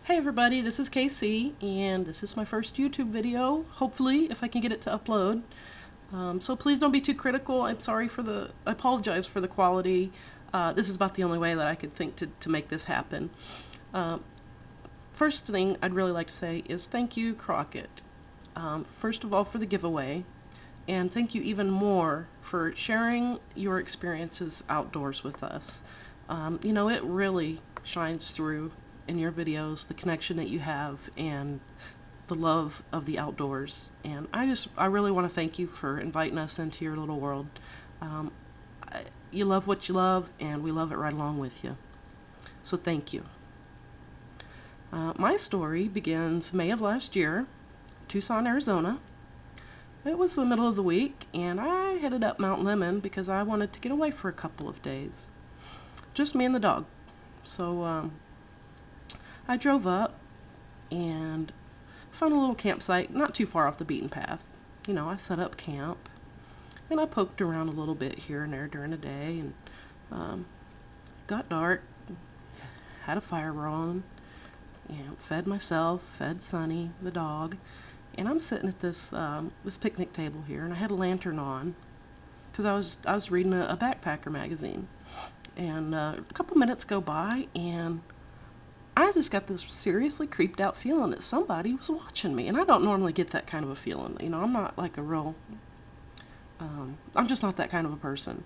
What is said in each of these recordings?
Hey everybody, this is KC, and this is my first YouTube video, hopefully, if I can get it to upload. So please don't be too critical. I apologize for the quality. This is about the only way that I could think to make this happen. First thing I'd really like to say is thank you, Crocket. First of all, for the giveaway, and thank you even more for sharing your experiences outdoors with us. You know, it really shines through in your videos, the connection that you have and the love of the outdoors. And I really want to thank you for inviting us into your little world. You love what you love, and we love it right along with you. So thank you. My story begins May of last year, Tucson, Arizona. It was the middle of the week, and I headed up Mount Lemmon because I wanted to get away for a couple of days. Just me and the dog. So I drove up and found a little campsite not too far off the beaten path. You know, I set up camp and I poked around a little bit here and there during the day, and got dark, had a fire on, and fed myself, fed Sunny, the dog, and I'm sitting at this picnic table here, and I had a lantern on because I was reading a backpacker magazine, and a couple minutes go by, and I just got this seriously creeped out feeling that somebody was watching me. And I don't normally get that kind of a feeling. You know, I'm not like a real, I'm just not that kind of a person.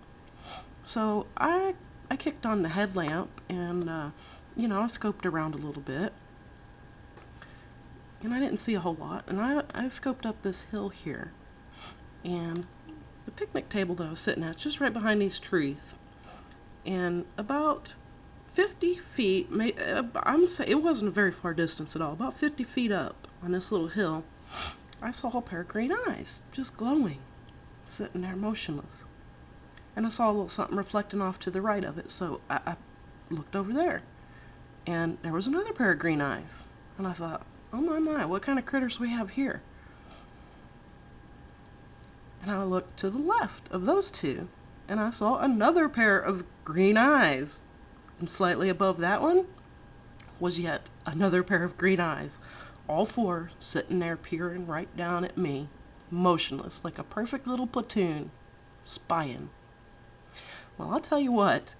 So I kicked on the headlamp and, you know, I scoped around a little bit. And I didn't see a whole lot. And I scoped up this hill here. And the picnic table that I was sitting at, just right behind these trees. And about 50 feet, it wasn't a very far distance at all, about 50 feet up on this little hill, I saw a pair of green eyes, just glowing, sitting there motionless. And I saw a little something reflecting off to the right of it, so I looked over there, and there was another pair of green eyes. And I thought, oh my, what kind of critters we have here? And I looked to the left of those two, and I saw another pair of green eyes. And slightly above that one was yet another pair of green eyes, all four sitting there peering right down at me, motionless, like a perfect little platoon, spying. Well, I'll tell you what,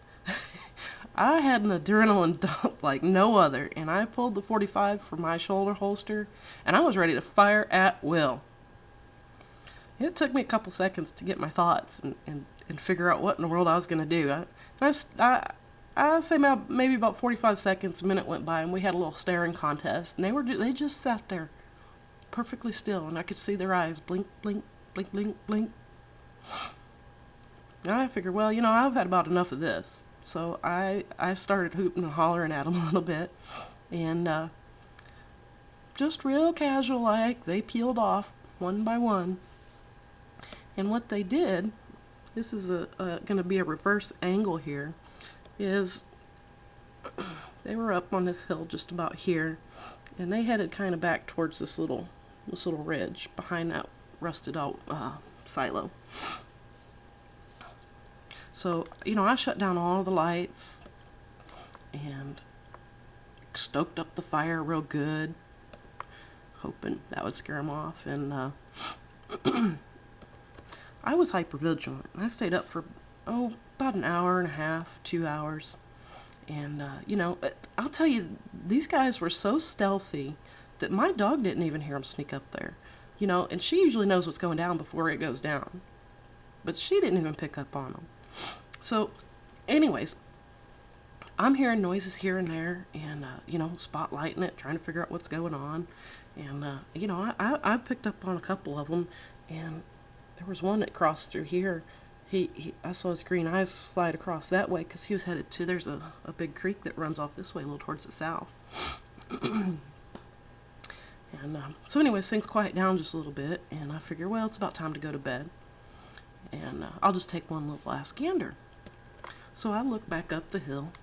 I had an adrenaline dump like no other, and I pulled the .45 from my shoulder holster, and I was ready to fire at will. It took me a couple seconds to get my thoughts and figure out what in the world I was going to do. I'd say maybe about 45 seconds, a minute went by, and we had a little staring contest. And they just sat there, perfectly still, and I could see their eyes blink, blink, blink, blink, blink. And I figured, well, you know, I've had about enough of this. So I started hooting and hollering at them a little bit, and just real casual like, they peeled off one by one. And what they did, this is going to be a reverse angle here, is they were up on this hill just about here, and they headed kind of back towards this little ridge behind that rusted out silo. So, you know, I shut down all the lights and stoked up the fire real good, hoping that would scare them off. And I was hypervigilant. I stayed up for about an hour and a half, 2 hours. And, you know, I'll tell you, these guys were so stealthy that my dog didn't even hear them sneak up there. You know, and she usually knows what's going down before it goes down. But she didn't even pick up on them. So, anyways, I'm hearing noises here and there, and, you know, spotlighting it, trying to figure out what's going on. And, you know, I picked up on a couple of them, and there was one that crossed through here. I saw his green eyes slide across that way because he was headed to, there's a big creek that runs off this way a little towards the south. And so anyways, things quiet down just a little bit, and I figure, well, it's about time to go to bed. And I'll just take one little last gander. So I look back up the hill,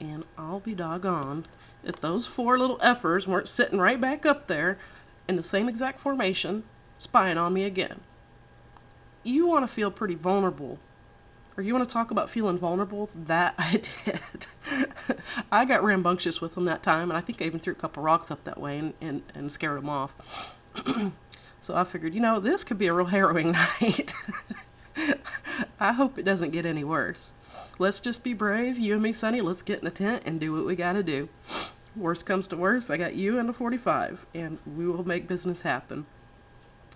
and I'll be doggone if those four little effers weren't sitting right back up there in the same exact formation, spying on me again. You want to feel pretty vulnerable or you want to talk about feeling vulnerable, that I did. I got rambunctious with them that time, and I think I even threw a couple rocks up that way and scared them off. So I figured, you know, this could be a real harrowing night. I hope it doesn't get any worse. Let's just be brave, you and me, Sonny. Let's get in a tent and do what we gotta do. Worst comes to worst, I got you and the 45, and we will make business happen.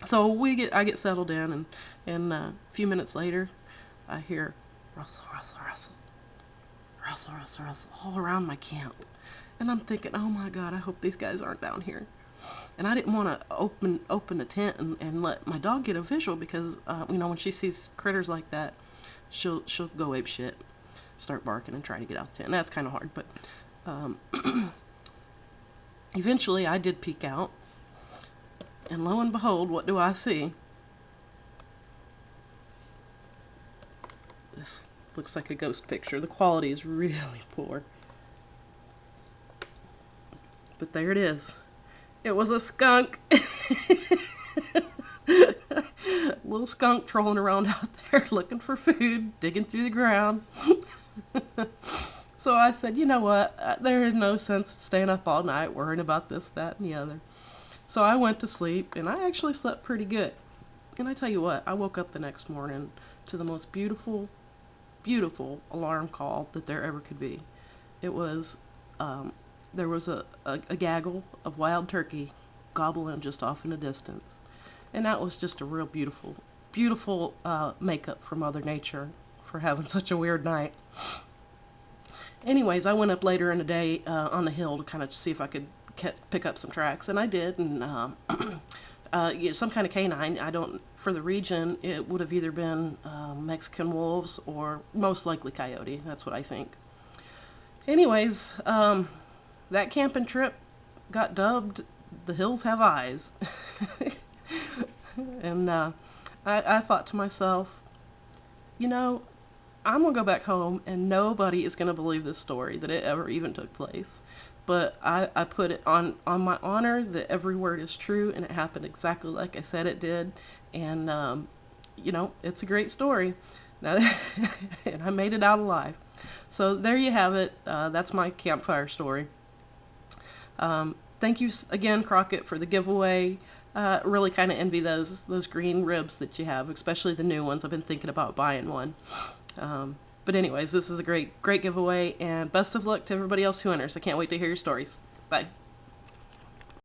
So I get settled in, and a few minutes later, I hear rustle, rustle, rustle, rustle, rustle, rustle all around my camp. And I'm thinking, oh my God, I hope these guys aren't down here. And I didn't want to open the tent and let my dog get a visual, because you know, when she sees critters like that, she'll go ape shit, start barking and try to get out the tent. And that's kind of hard, but eventually I did peek out, and lo and behold, what do I see? This looks like a ghost picture. The quality is really poor, but there it is. It was a skunk. Little skunk trolling around out there looking for food, digging through the ground. So I said, you know what, there is no sense staying up all night worrying about this, that, and the other. So I went to sleep, and I actually slept pretty good. And I tell you what, I woke up the next morning to the most beautiful, beautiful alarm call that there ever could be. It was, there was a gaggle of wild turkey gobbling just off in the distance. And that was just a real beautiful, beautiful makeup for Mother Nature for having such a weird night. Anyways, I went up later in the day on the hill to kind of see if I could pick up some tracks, and I did. And yeah, some kind of canine. For the region, it would have either been Mexican wolves or most likely coyote. That's what I think. Anyways, that camping trip got dubbed "The Hills Have Eyes." And I thought to myself, you know, I'm going to go back home and nobody is going to believe this story, that it ever even took place. But I put it on my honor that every word is true, and it happened exactly like I said it did. And, you know, it's a great story. Now, and I made it out alive. So there you have it. That's my campfire story. Thank you again, Crocket, for the giveaway. Really kind of envy those green Ribz that you have, especially the new ones. I've been thinking about buying one. But anyways, this is a great giveaway, and best of luck to everybody else who enters. I can't wait to hear your stories. Bye.